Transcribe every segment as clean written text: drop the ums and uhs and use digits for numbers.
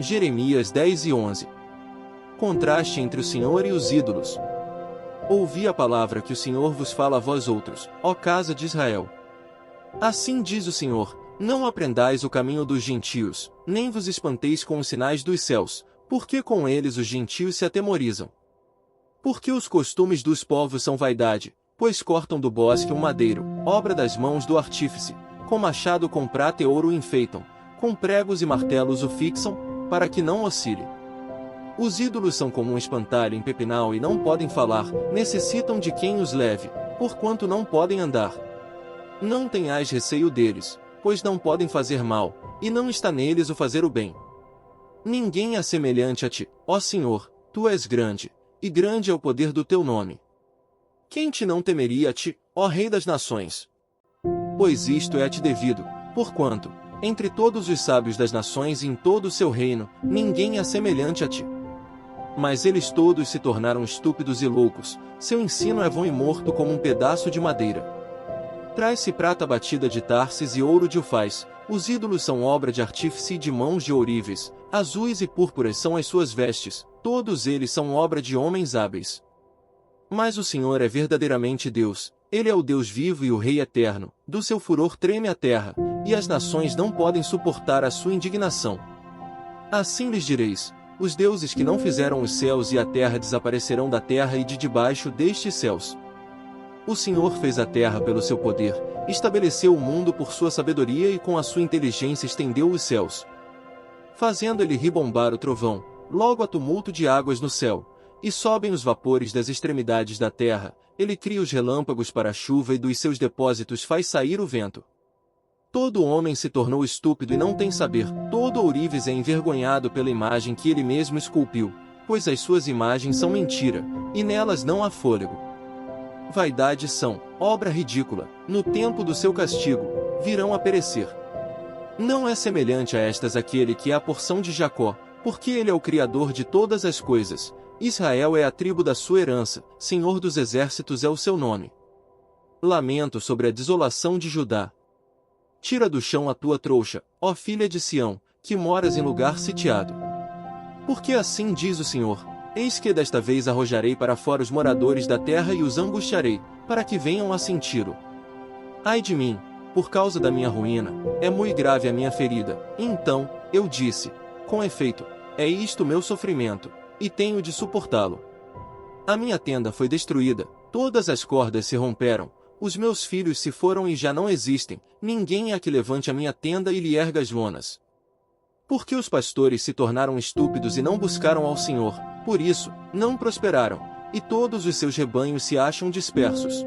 Jeremias 10:11. Contraste entre o Senhor e os ídolos. Ouvi a palavra que o Senhor vos fala a vós outros, ó casa de Israel. Assim diz o Senhor: não aprendais o caminho dos gentios, nem vos espanteis com os sinais dos céus, porque com eles os gentios se atemorizam. Porque os costumes dos povos são vaidade, pois cortam do bosque um madeiro, obra das mãos do artífice, com machado com prata e ouro o enfeitam, com pregos e martelos o fixam, para que não oscile. Os ídolos são como um espantalho em pepinal e não podem falar, necessitam de quem os leve, porquanto não podem andar. Não tenhais receio deles, pois não podem fazer mal, e não está neles o fazer o bem. Ninguém é semelhante a ti, ó Senhor, tu és grande, e grande é o poder do teu nome. Quem te não temeria a ti, ó Rei das nações? Pois isto é a ti devido, porquanto, entre todos os sábios das nações e em todo o seu reino, ninguém é semelhante a ti. Mas eles todos se tornaram estúpidos e loucos, seu ensino é vão e morto como um pedaço de madeira. Traz-se prata batida de Tarsis e ouro de Ufaz, os ídolos são obra de artífice e de mãos de ourives, azuis e púrpuras são as suas vestes, todos eles são obra de homens hábeis. Mas o Senhor é verdadeiramente Deus, Ele é o Deus vivo e o Rei eterno, do seu furor treme a terra, e as nações não podem suportar a sua indignação. Assim lhes direis: os deuses que não fizeram os céus e a terra desaparecerão da terra e de debaixo destes céus. O Senhor fez a terra pelo seu poder, estabeleceu o mundo por sua sabedoria e com a sua inteligência estendeu os céus. Fazendo ele ribombar o trovão, logo há tumulto de águas no céu, e sobem os vapores das extremidades da terra, ele cria os relâmpagos para a chuva e dos seus depósitos faz sair o vento. Todo homem se tornou estúpido e não tem saber, todo ourives é envergonhado pela imagem que ele mesmo esculpiu, pois as suas imagens são mentira, e nelas não há fôlego. Vaidade são, obra ridícula, no tempo do seu castigo, virão a perecer. Não é semelhante a estas aquele que é a porção de Jacó, porque ele é o Criador de todas as coisas, Israel é a tribo da sua herança, Senhor dos exércitos é o seu nome. Lamento sobre a desolação de Judá. Tira do chão a tua trouxa, ó filha de Sião, que moras em lugar sitiado. Porque assim diz o Senhor: eis que desta vez arrojarei para fora os moradores da terra e os angustiarei, para que venham a senti-lo. Ai de mim, por causa da minha ruína, é muito grave a minha ferida. Então, eu disse: com efeito, é isto meu sofrimento, e tenho de suportá-lo. A minha tenda foi destruída, todas as cordas se romperam, os meus filhos se foram e já não existem, ninguém há que levante a minha tenda e lhe erga as lonas. Porque os pastores se tornaram estúpidos e não buscaram ao Senhor, por isso, não prosperaram, e todos os seus rebanhos se acham dispersos.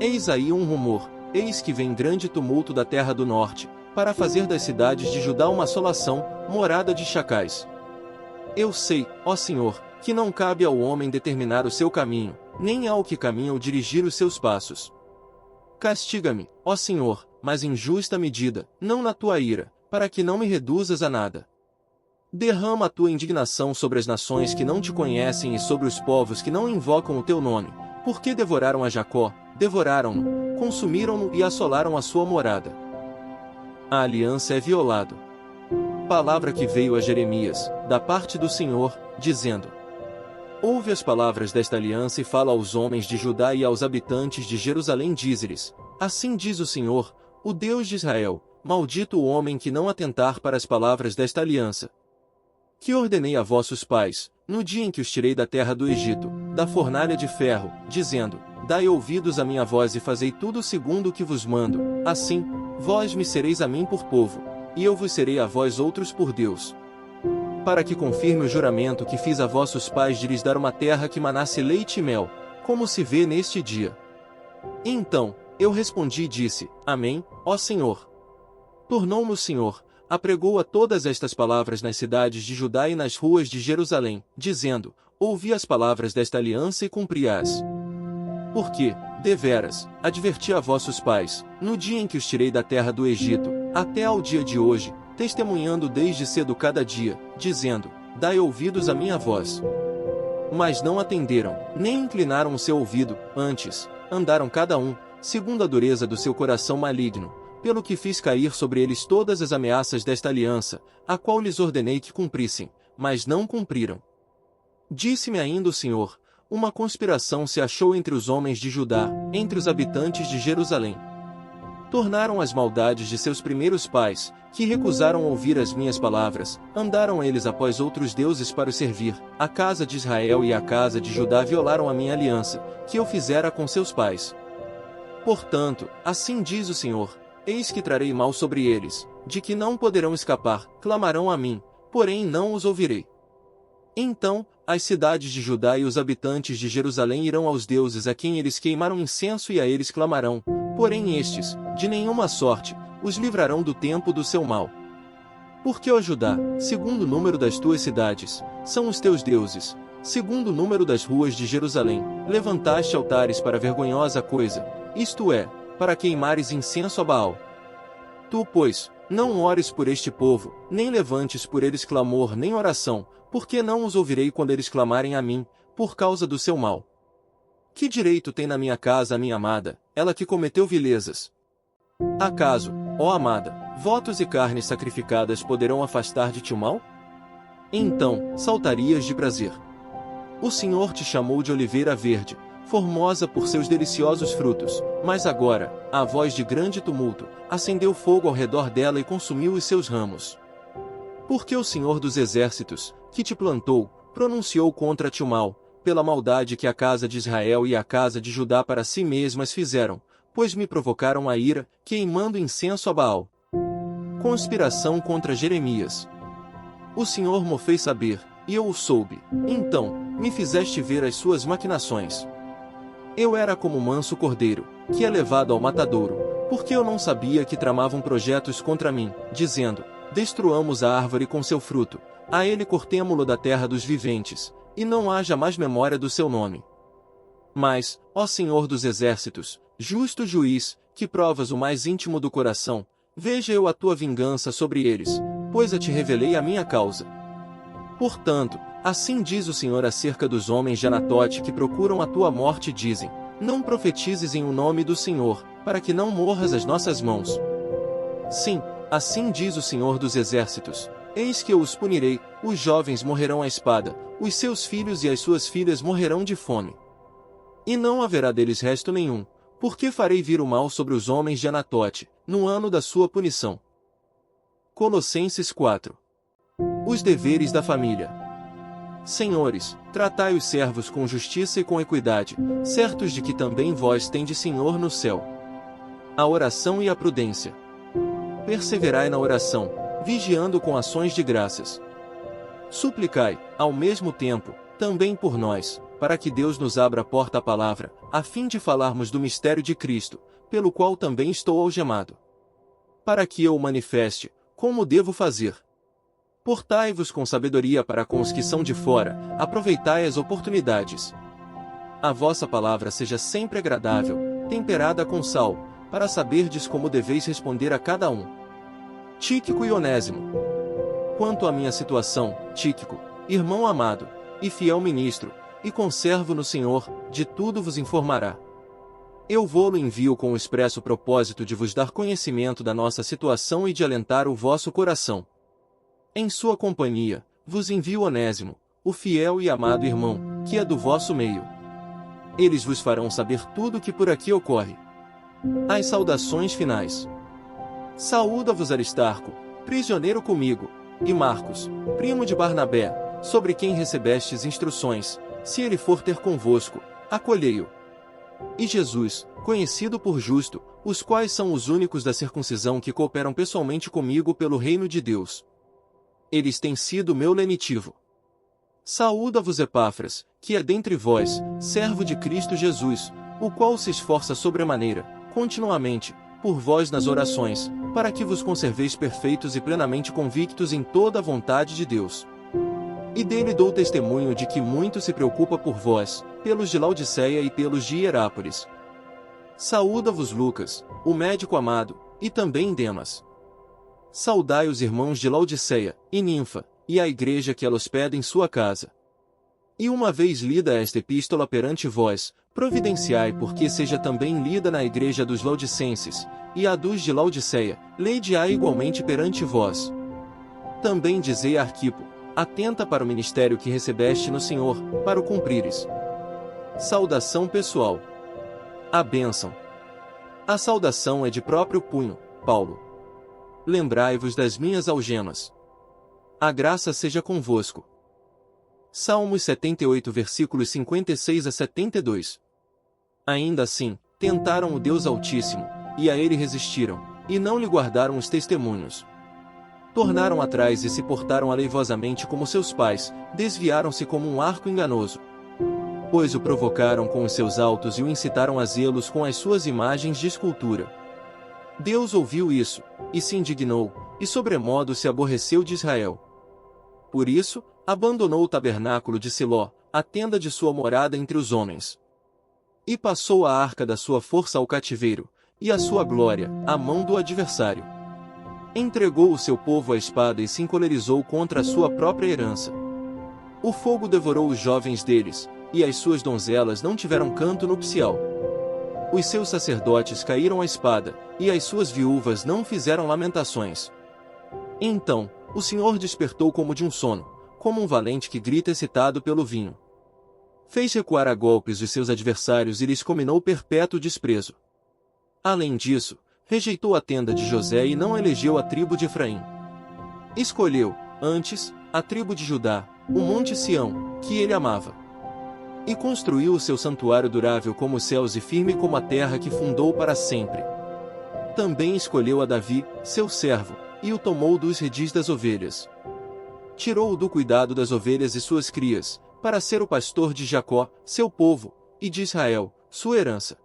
Eis aí um rumor, eis que vem grande tumulto da terra do norte, para fazer das cidades de Judá uma assolação, morada de chacais. Eu sei, ó Senhor, que não cabe ao homem determinar o seu caminho, nem ao que caminha dirigir os seus passos. Castiga-me, ó Senhor, mas em justa medida, não na tua ira, para que não me reduzas a nada. Derrama a tua indignação sobre as nações que não te conhecem e sobre os povos que não invocam o teu nome, porque devoraram a Jacó, devoraram-no, consumiram-no e assolaram a sua morada. A aliança é violado. Palavra que veio a Jeremias, da parte do Senhor, dizendo: ouve as palavras desta aliança e fala aos homens de Judá e aos habitantes de Jerusalém, dize-lhes: assim diz o Senhor, o Deus de Israel, maldito o homem que não atentar para as palavras desta aliança, que ordenei a vossos pais, no dia em que os tirei da terra do Egito, da fornalha de ferro, dizendo: dai ouvidos à minha voz e fazei tudo segundo o que vos mando, assim, vós me sereis a mim por povo, e eu vos serei a vós outros por Deus. Para que confirme o juramento que fiz a vossos pais de lhes dar uma terra que manasse leite e mel, como se vê neste dia. Então, eu respondi e disse: Amém, ó Senhor. Tornou-me o Senhor, apregou a todas estas palavras nas cidades de Judá e nas ruas de Jerusalém, dizendo: ouvi as palavras desta aliança e cumpri-as. Porque, deveras, adverti a vossos pais, no dia em que os tirei da terra do Egito, até ao dia de hoje, testemunhando desde cedo cada dia, dizendo: dai ouvidos à minha voz. Mas não atenderam, nem inclinaram o seu ouvido, antes, andaram cada um, segundo a dureza do seu coração maligno, pelo que fiz cair sobre eles todas as ameaças desta aliança, a qual lhes ordenei que cumprissem, mas não cumpriram. Disse-me ainda o Senhor: uma conspiração se achou entre os homens de Judá, entre os habitantes de Jerusalém. Tornaram as maldades de seus primeiros pais, que recusaram ouvir as minhas palavras, andaram eles após outros deuses para os servir. A casa de Israel e a casa de Judá violaram a minha aliança, que eu fizera com seus pais. Portanto, assim diz o Senhor: eis que trarei mal sobre eles, de que não poderão escapar, clamarão a mim, porém não os ouvirei. Então, as cidades de Judá e os habitantes de Jerusalém irão aos deuses a quem eles queimaram incenso e a eles clamarão, porém estes, de nenhuma sorte, os livrarão do tempo do seu mal. Porque, ó Judá, segundo o número das tuas cidades, são os teus deuses, segundo o número das ruas de Jerusalém, levantaste altares para vergonhosa coisa, isto é, para queimares incenso a Baal. Tu, pois, não ores por este povo, nem levantes por eles clamor nem oração, porque não os ouvirei quando eles clamarem a mim, por causa do seu mal. Que direito tem na minha casa a minha amada, ela que cometeu vilezas? Acaso, ó amada, votos e carnes sacrificadas poderão afastar de ti o mal? Então, saltarias de prazer. O Senhor te chamou de oliveira verde, formosa por seus deliciosos frutos, mas agora, a voz de grande tumulto, acendeu fogo ao redor dela e consumiu os seus ramos. Porque o Senhor dos Exércitos, que te plantou, pronunciou contra ti o mal, pela maldade que a casa de Israel e a casa de Judá para si mesmas fizeram, pois me provocaram a ira, queimando incenso a Baal. Conspiração contra Jeremias. O Senhor mo fez saber, e eu o soube. Então, me fizeste ver as suas maquinações. Eu era como manso cordeiro, que é levado ao matadouro, porque eu não sabia que tramavam projetos contra mim, dizendo: destruamos a árvore com seu fruto, a ele cortemo-lo da terra dos viventes, e não haja mais memória do seu nome. Mas, ó Senhor dos Exércitos, justo juiz, que provas o mais íntimo do coração, veja eu a tua vingança sobre eles, pois a te revelei a minha causa. Portanto, assim diz o Senhor acerca dos homens de Anatote que procuram a tua morte e dizem: não profetizes em o nome do Senhor, para que não morras às nossas mãos. Sim, assim diz o Senhor dos Exércitos: eis que eu os punirei, os jovens morrerão à espada, os seus filhos e as suas filhas morrerão de fome. E não haverá deles resto nenhum, porque farei vir o mal sobre os homens de Anatote, no ano da sua punição. Colossenses 4. Os deveres da família. Senhores, tratai os servos com justiça e com equidade, certos de que também vós tendes Senhor no céu. A oração e a prudência. Perseverai na oração, vigiando com ações de graças. Suplicai, ao mesmo tempo, também por nós, para que Deus nos abra a porta à palavra, a fim de falarmos do mistério de Cristo, pelo qual também estou algemado. Para que eu o manifeste, como devo fazer? Portai-vos com sabedoria para com os que são de fora, aproveitai as oportunidades. A vossa palavra seja sempre agradável, temperada com sal, para saberdes como deveis responder a cada um. Tíquico e Onésimo. Quanto à minha situação, Tíquico, irmão amado, e fiel ministro, e conservo no Senhor, de tudo vos informará. Eu vô-lo envio com o expresso propósito de vos dar conhecimento da nossa situação e de alentar o vosso coração. Em sua companhia, vos envio Onésimo, o fiel e amado irmão, que é do vosso meio. Eles vos farão saber tudo o que por aqui ocorre. As saudações finais. Saúda-vos Aristarco, prisioneiro comigo, e Marcos, primo de Barnabé, sobre quem recebestes instruções, se ele for ter convosco, acolhei-o. E Jesus, conhecido por justo, os quais são os únicos da circuncisão que cooperam pessoalmente comigo pelo reino de Deus. Eles têm sido meu lenitivo. Saúda-vos Epáfras, que é dentre vós, servo de Cristo Jesus, o qual se esforça sobremaneira, continuamente, por vós nas orações, para que vos conserveis perfeitos e plenamente convictos em toda a vontade de Deus. E dele dou testemunho de que muito se preocupa por vós, pelos de Laodiceia e pelos de Hierápolis. Saúda-vos Lucas, o médico amado, e também Demas. Saudai os irmãos de Laodiceia, e Ninfa, e a igreja que ela hospeda em sua casa. E uma vez lida esta epístola perante vós, providenciai porque seja também lida na igreja dos Laodicenses, e a dos de Laodiceia, leide-a igualmente perante vós. Também dizei a Arquipo, atenta para o ministério que recebeste no Senhor, para o cumprires. Saudação pessoal. A bênção. A saudação é de próprio punho, Paulo. Lembrai-vos das minhas algemas. A graça seja convosco. Salmos 78 versículos 56 a 72. Ainda assim, tentaram o Deus Altíssimo, e a ele resistiram, e não lhe guardaram os testemunhos. Tornaram atrás e se portaram aleivosamente como seus pais, desviaram-se como um arco enganoso. Pois o provocaram com os seus altos e o incitaram a zelos com as suas imagens de escultura. Deus ouviu isso, e se indignou, e sobremodo se aborreceu de Israel. Por isso, abandonou o tabernáculo de Siló, a tenda de sua morada entre os homens. E passou a arca da sua força ao cativeiro, e a sua glória, à mão do adversário. Entregou o seu povo à espada e se encolerizou contra a sua própria herança. O fogo devorou os jovens deles, e as suas donzelas não tiveram canto nupcial. Os seus sacerdotes caíram à espada, e as suas viúvas não fizeram lamentações. Então, o Senhor despertou como de um sono, como um valente que grita excitado pelo vinho. Fez recuar a golpes os seus adversários e lhes comminou perpétuo desprezo. Além disso, rejeitou a tenda de José e não elegeu a tribo de Efraim. Escolheu, antes, a tribo de Judá, o monte Sião, que ele amava. E construiu o seu santuário durável como os céus e firme como a terra que fundou para sempre. Também escolheu a Davi, seu servo, e o tomou dos redis das ovelhas. Tirou-o do cuidado das ovelhas e suas crias, para ser o pastor de Jacó, seu povo, e de Israel, sua herança.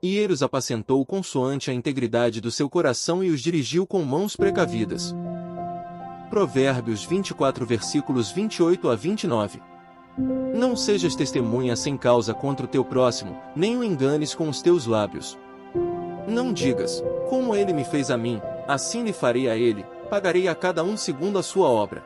E ele os apacentou consoante a integridade do seu coração e os dirigiu com mãos precavidas. Provérbios 24 versículos 28 a 29. Não sejas testemunha sem causa contra o teu próximo, nem o enganes com os teus lábios. Não digas, como ele me fez a mim, assim lhe farei a ele, pagarei a cada um segundo a sua obra.